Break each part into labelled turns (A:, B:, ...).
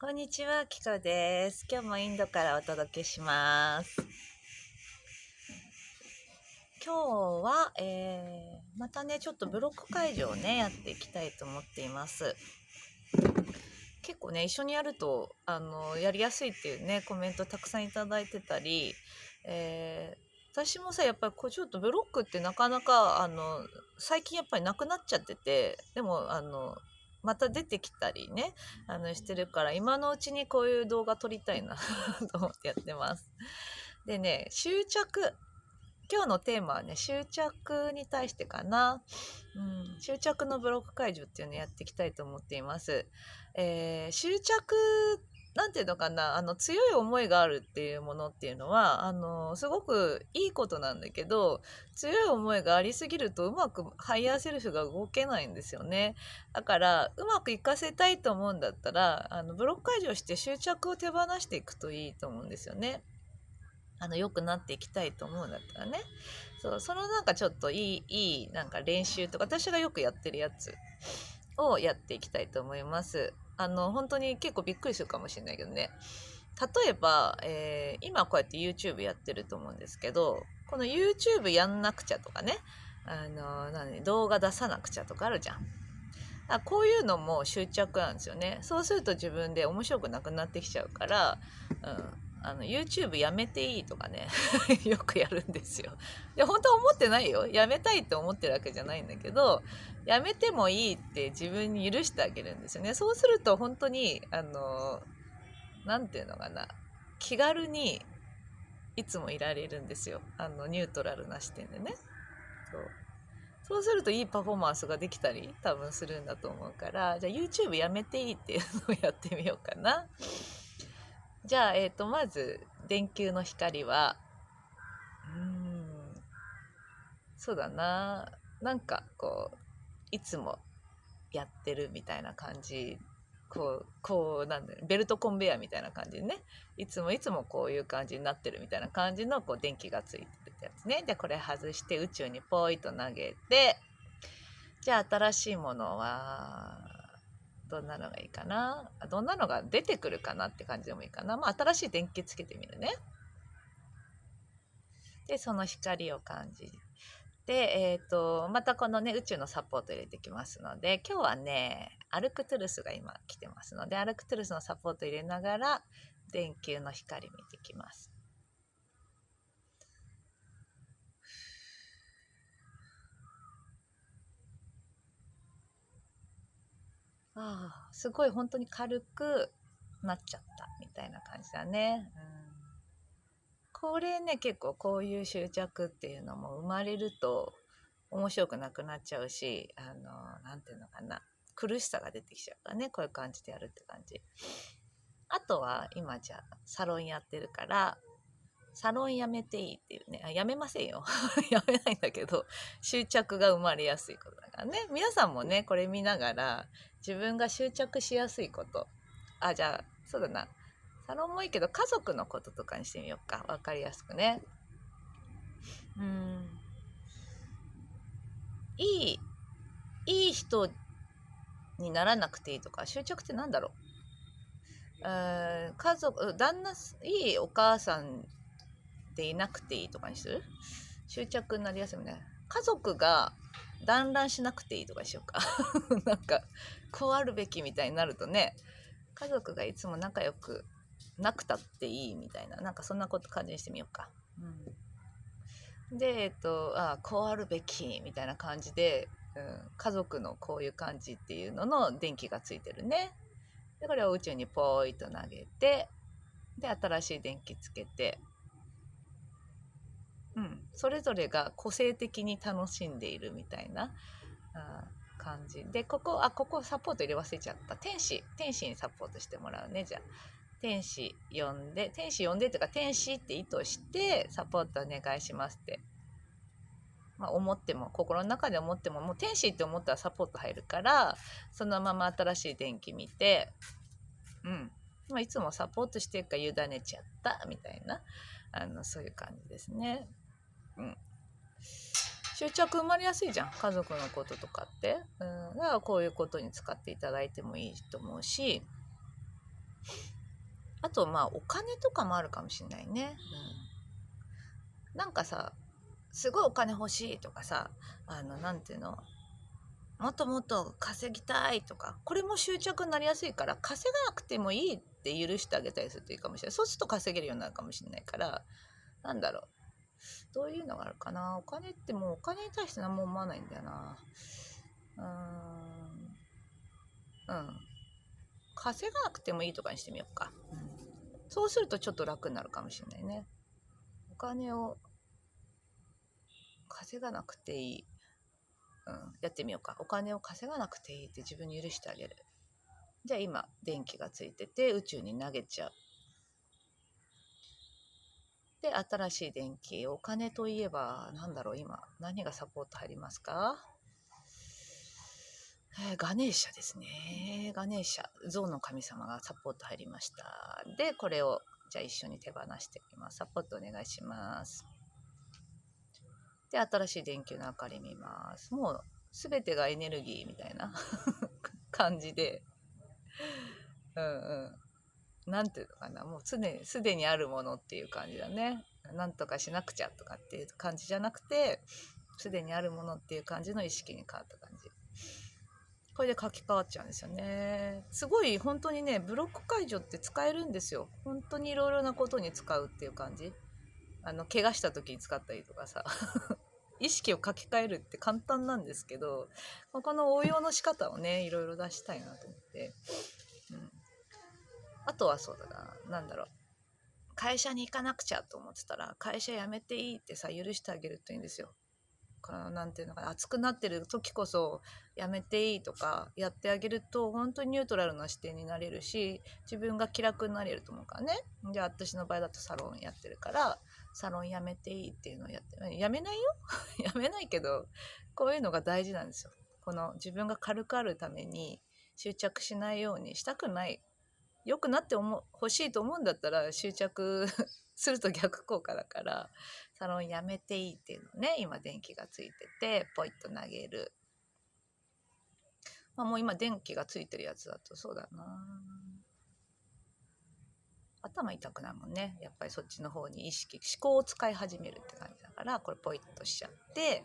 A: こんにちは、キコです。今日もインドからお届けします。今日は、またね、ちょっとブロック解除をね、やっていきたいと思っています。結構ね、一緒にやると、やりやすいっていうね、コメントたくさんいただいてたり、私もさ、やっぱりこうちょっとブロックってなかなか、最近やっぱりなくなっちゃってて、でも、また出てきたりね、してるから、今のうちにこういう動画撮りたいなと思ってやってます。でね、執着。今日のテーマはね、執着に対してかな。執着のブロック解除っていうのをやっていきたいと思っています。執着、なんていうのかな、強い思いがあるっていうものっていうのは、すごくいいことなんだけど、強い思いがありすぎるとうまくハイヤーセルフが動けないんですよね。だから、うまくいかせたいと思うんだったら、ブロック解除して執着を手放していくといいと思うんですよね。良くなっていきたいと思うんだったらね。そう、そのなんかちょっといいなんか練習とか、私がよくやってるやつをやっていきたいと思います。本当に結構びっくりするかもしれないけどね。例えば、今こうやって YouTube やってると思うんですけど、この YouTube やんなくちゃとかね、動画出さなくちゃとかあるじゃん。こういうのも執着なんですよね。そうすると自分で面白くなくなってきちゃうから、YouTube やめていいとかねよくやるんですよ。で、本当は思ってないよ。やめたいって思ってるわけじゃないんだけど、やめてもいいって自分に許してあげるんですよね。そうすると本当に、なんていうのかな。気軽にいつもいられるんですよ。ニュートラルな視点でね。そう。そうするといいパフォーマンスができたり多分するんだと思うから、じゃあ YouTube やめていいっていうのをやってみようかな。じゃあ、まず、電球の光は、うーん、そうだな。なんか、こう、いつもやってるみたいな感じ。なんだよ、ベルトコンベヤーみたいな感じでね。いつもこういう感じになってるみたいな感じの、こう、電気がついてるってやつね。で、これ外して宇宙にポイと投げて、じゃあ新しいものは、どんなのがいいかな。どんなのが出てくるかなって感じでもいいかな。まあ、新しい電気つけてみるね。で、その光を感じで、またこのね、宇宙のサポート入れてきますので、今日はね、アルクトゥルスが今来てますので、アルクトゥルスのサポート入れながら、電球の光見てきます。ああ、すごい本当に軽くなっちゃったみたいな感じだね。これね、結構こういう執着っていうのも生まれると面白くなくなっちゃうし、なんていうのかな。苦しさが出てきちゃうからね、こういう感じでやるって感じ。あとは今じゃあサロンやってるから、サロンやめていいっていうね。やめませんよ。やめないんだけど、執着が生まれやすいことだからね。皆さんもね、これ見ながら、自分が執着しやすいこと。じゃあ、そうだな。サロンもいいけど、家族のこととかにしてみようか。わかりやすくね。うん。いい、いい人にならなくていいとか、執着ってなんだろう。家族、いいお母さんでいなくていいとかにする。執着になりやすいね。家族が団らんしなくていいとかしようか。なんか、こうあるべきみたいになるとね、家族がいつも仲良くなくたっていいみたいな、なんかそんなこと感じにしてみようか。で、こうあるべきみたいな感じで、家族のこういう感じっていうのの電気がついてるね。で、これを宇宙にポーイと投げて、で、新しい電気つけて、それぞれが個性的に楽しんでいるみたいな感じで、ここサポート入れ忘れちゃった。天使にサポートしてもらうね。じゃあ天使呼んでというか、天使って意図してサポートお願いしますって、思っても、心の中で思っても、もう天使って思ったらサポート入るから、そのまま新しい電気見て、いつもサポートしてるから委ねちゃったみたいな、そういう感じですね。執着生まれやすいじゃん、家族のこととかって。だからこういうことに使っていただいてもいいと思うし、あとまあお金とかもあるかもしれないね。なんかさ、すごいお金欲しいとかさ、なんていうの、もっともっと稼ぎたいとか、これも執着になりやすいから、稼がなくてもいいって許してあげたりするといいかもしれない。そうすると稼げるようになるかもしれないから、なんだろう、どういうのがあるかな。お金ってもうお金に対して何も思わないんだよな。うん。稼がなくてもいいとかにしてみようか。そうするとちょっと楽になるかもしれないね。お金を稼がなくていい。やってみようか。お金を稼がなくていいって自分に許してあげる。じゃあ今電気がついてて宇宙に投げちゃう。で、新しい電気、お金といえばなんだろう、今何がサポート入りますか？ガネーシャですね。ガネーシャ、象の神様がサポート入りました。で、これをじゃあ一緒に手放していきます。サポートお願いします。で、新しい電球の明かり見ます。もう全てがエネルギーみたいな感じで、うんうん。なんていうのかな、もうすでにあるものっていう感じだね。なんとかしなくちゃとかっていう感じじゃなくて、すでにあるものっていう感じの意識に変わった感じ。これで書き換わっちゃうんですよね。すごい本当にね、ブロック解除って使えるんですよ。本当にいろいろなことに使うっていう感じ。怪我した時に使ったりとかさ。意識を書き換えるって簡単なんですけど、この応用の仕方をね、いろいろ出したいなと思って。あとはそうだな、なんだろう。会社に行かなくちゃと思ってたら、会社辞めていいってさ、許してあげるといいんですよ。なんていうのかな、熱くなってる時こそやめていいとかやってあげると本当にニュートラルな視点になれるし、自分が気楽になれると思うからね。じゃあ私の場合だとサロンやってるから、サロンやめていいっていうのをやって、やめないよやめないけど、こういうのが大事なんですよ。この自分が軽くあるために執着しないようにしたくない、良くなって欲しいと思うんだったら執着すると逆効果だから、サロンやめていいっていうのね、今電気がついててポイッと投げる。もう今電気がついてるやつだとそうだな、頭痛くなるもんね。やっぱりそっちの方に思考を使い始めるって感じだから、これポイッとしちゃって、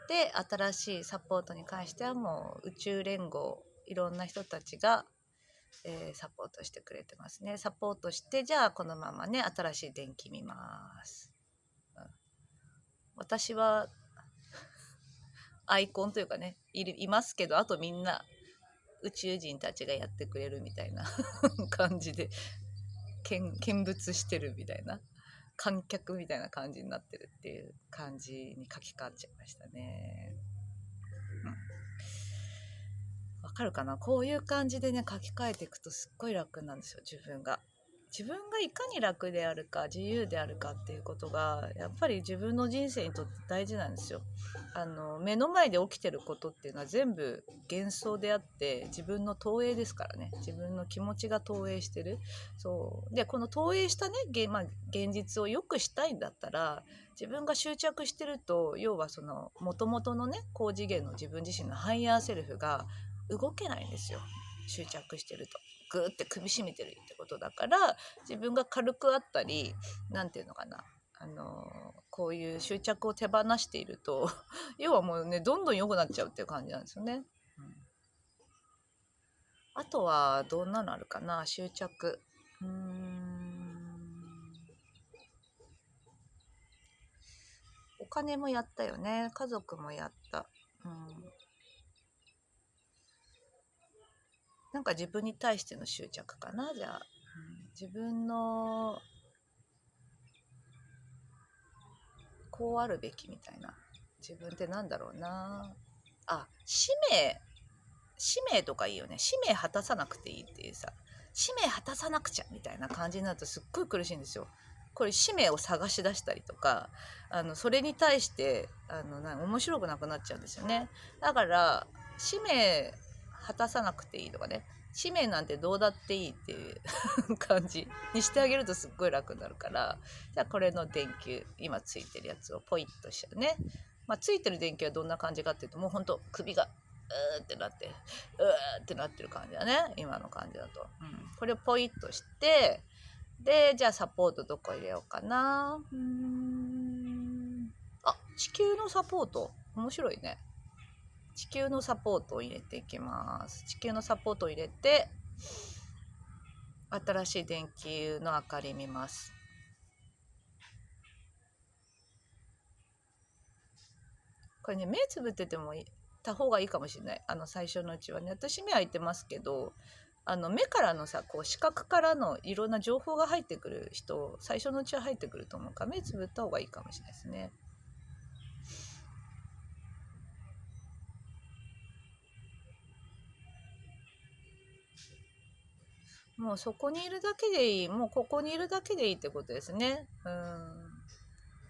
A: で新しいサポートに関してはもう宇宙連合、いろんな人たちがサポートしてくれてますね。サポートして、じゃあこのままね、新しい電気見ます。私はアイコンというかね、いますけど、あとみんな宇宙人たちがやってくれるみたいな感じで、見物してるみたいな、観客みたいな感じになってるっていう感じに書き換わっちゃいましたね。わかるかな、こういう感じでね、書き換えていくとすっごい楽なんですよ、自分がいかに楽であるか自由であるかっていうことがやっぱり自分の人生にとって大事なんですよ。目の前で起きてることっていうのは全部幻想であって自分の投影ですからね。自分の気持ちが投影してる。そうで、この投影したね、現実を良くしたいんだったら、自分が執着してると、要はその元々のね、高次元の自分自身のハイヤーセルフが動けないんですよ、執着してると。グーって首絞めてるってことだから、自分が軽くあったり、なんていうのかな、こういう執着を手放していると要はもうね、どんどん良くなっちゃうっていう感じなんですよね。あとはどんなのあるかな、執着。お金もやったよね、家族もやった。なんか自分に対しての執着かな、じゃあ。自分のこうあるべきみたいな。自分ってなんだろうな。使命とかいいよね。使命果たさなくていいっていうさ。使命果たさなくちゃみたいな感じになるとすっごい苦しいんですよ。これ使命を探し出したりとか、それに対して面白くなくなっちゃうんですよね。だから使命果たさなくていいとかね、使命なんてどうだっていいっていう感じにしてあげるとすっごい楽になるから、じゃあこれの電球、今ついてるやつをポイッとしちゃうね。ついてる電球はどんな感じかっていうと、もうほんと首がーってなって、ってなってる感じだね。今の感じだと。これをポイッとして、で、じゃあサポートどこ入れようかな。地球のサポート。面白いね。地球のサポートを入れていきます。地球のサポートを入れて、新しい電球の明かり見ます。これね、目つぶっててもた方がいいかもしれない。最初のうちはね。私目開いてますけど、目からのさ、こう視覚からのいろんな情報が入ってくる人、最初のうちは入ってくると思うから、目つぶった方がいいかもしれないですね。もうそこにいるだけでいい。もうここにいるだけでいいってことですね。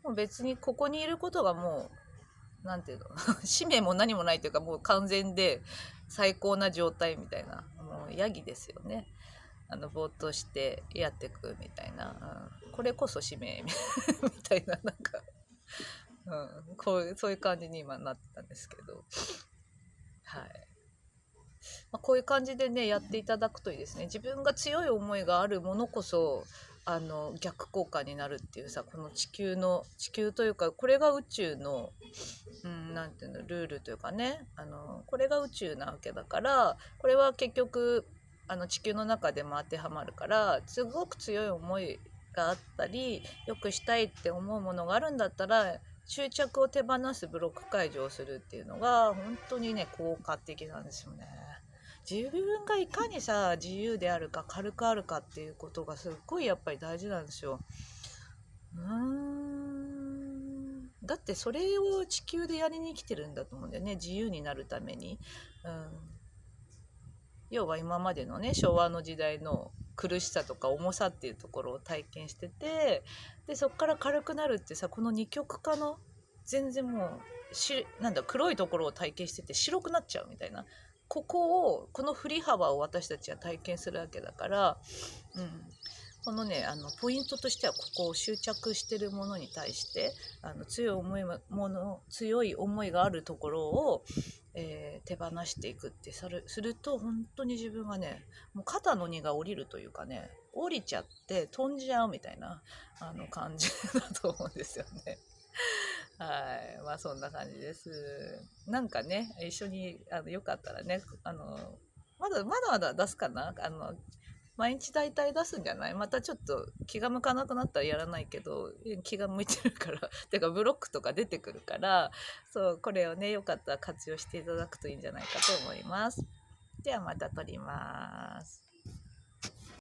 A: もう別にここにいることがもう、なんていうの、使命も何もないというか、もう完全で最高な状態みたいな、もうヤギですよね。ぼーっとしてやっていくみたいな、これこそ使命みたいな、なんか、そういう感じに今なってたんですけど、はい。こういう感じでねやっていただくといいですね。自分が強い思いがあるものこそ逆効果になるっていうさ、この地球というか、これが宇宙の、なんていうの、ルールというかね、これが宇宙なわけだから、これは結局地球の中でも当てはまるから、すごく強い思いがあったり、良くしたいって思うものがあるんだったら、執着を手放すブロック解除をするっていうのが本当にね効果的なんですよね。自分がいかにさ自由であるか軽くあるかっていうことがすっごいやっぱり大事なんですよ。だってそれを地球でやりに来てるんだと思うんだよね、自由になるために。要は今までのね昭和の時代の苦しさとか重さっていうところを体験してて、でそっから軽くなるってさ、この二極化の全然もうなんだ黒いところを体験してて白くなっちゃうみたいな、この振り幅を私たちは体験するわけだから、このねポイントとしては、ここを執着してるものに対して強い思いがあるところを、手放していくってすると、本当に自分がねもう肩の荷が下りるというかね、降りちゃって飛んじゃうみたいな感じだと思うんですよね。はい、まあそんな感じです。なんかね、一緒によかったらね、まだ出すかな。毎日大体出すんじゃない？またちょっと気が向かなくなったらやらないけど、気が向いてるからてかブロックとか出てくるから、そうこれをねよかったら活用していただくといいんじゃないかと思います。ではまた撮ります。